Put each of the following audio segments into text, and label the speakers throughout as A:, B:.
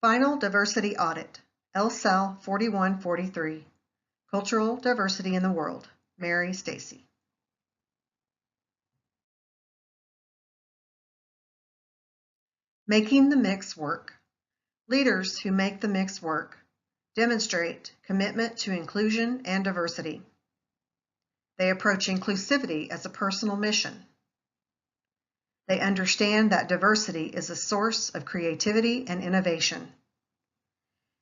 A: Final Diversity Audit, LSAL 4143, Cultural Diversity in the World, Mary Stacey. Making the mix work. Leaders who make the mix work demonstrate commitment to inclusion and diversity. They approach inclusivity as a personal mission. They understand that diversity is a source of creativity and innovation.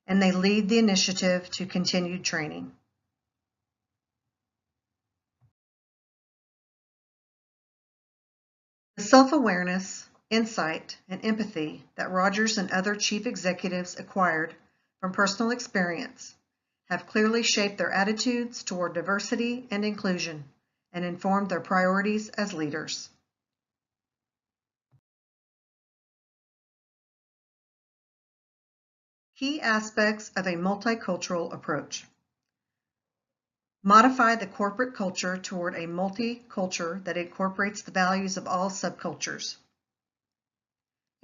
A: And they lead the initiative to continued training. The self-awareness, insight, and empathy that Rogers and other chief executives acquired from personal experience have clearly shaped their attitudes toward diversity and inclusion and informed their priorities as leaders. Key aspects of a multicultural approach. Modify the corporate culture toward a multiculture that incorporates the values of all subcultures.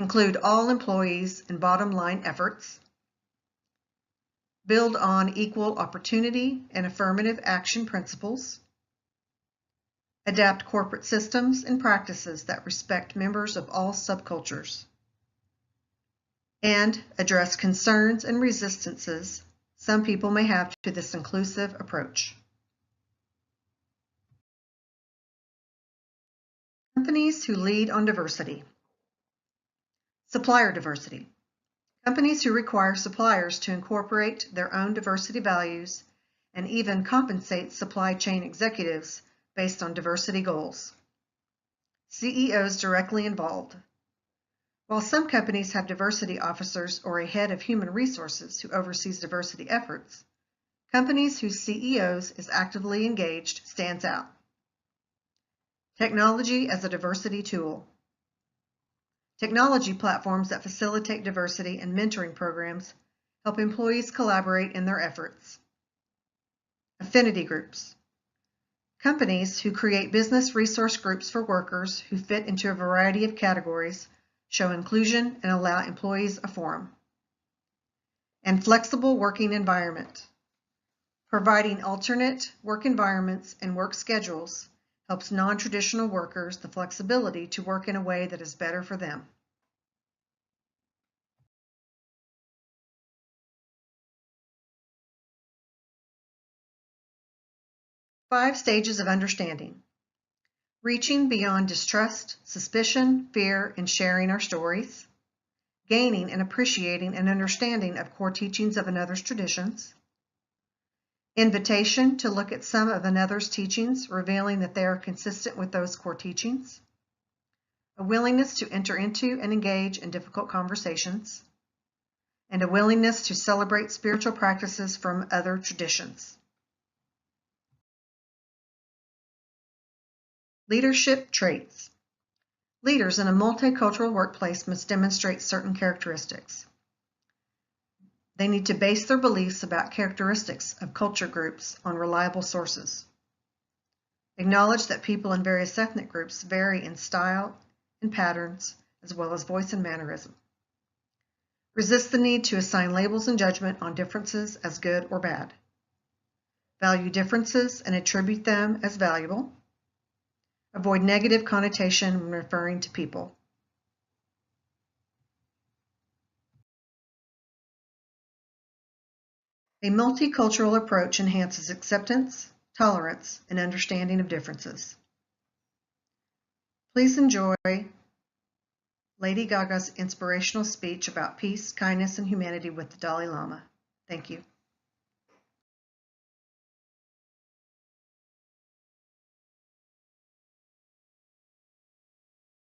A: Include all employees in bottom line efforts. Build on equal opportunity and affirmative action principles. Adapt corporate systems and practices that respect members of all subcultures. And address concerns and resistances some people may have to this inclusive approach. Companies who lead on diversity. Supplier diversity. Companies who require suppliers to incorporate their own diversity values and even compensate supply chain executives based on diversity goals. CEOs directly involved. While some companies have diversity officers or a head of human resources who oversees diversity efforts, companies whose CEOs is actively engaged stands out. Technology as a diversity tool. Technology platforms that facilitate diversity and mentoring programs help employees collaborate in their efforts. Affinity groups. Companies who create business resource groups for workers who fit into a variety of categories show inclusion and allow employees a forum. And flexible working environment. Providing alternate work environments and work schedules helps non-traditional workers the flexibility to work in a way that is better for them. Five stages of understanding. Reaching beyond distrust, suspicion, fear, and sharing our stories. Gaining and appreciating an understanding of core teachings of another's traditions. Invitation to look at some of another's teachings, revealing that they are consistent with those core teachings. A willingness to enter into and engage in difficult conversations. And a willingness to celebrate spiritual practices from other traditions. Leadership traits. Leaders in a multicultural workplace must demonstrate certain characteristics. They need to base their beliefs about characteristics of culture groups on reliable sources. Acknowledge that people in various ethnic groups vary in style and patterns, as well as voice and mannerism. Resist the need to assign labels and judgment on differences as good or bad. Value differences and attribute them as valuable. Avoid negative connotation when referring to people. A multicultural approach enhances acceptance, tolerance, and understanding of differences. Please enjoy Lady Gaga's inspirational speech about peace, kindness, and humanity with the Dalai Lama. Thank you.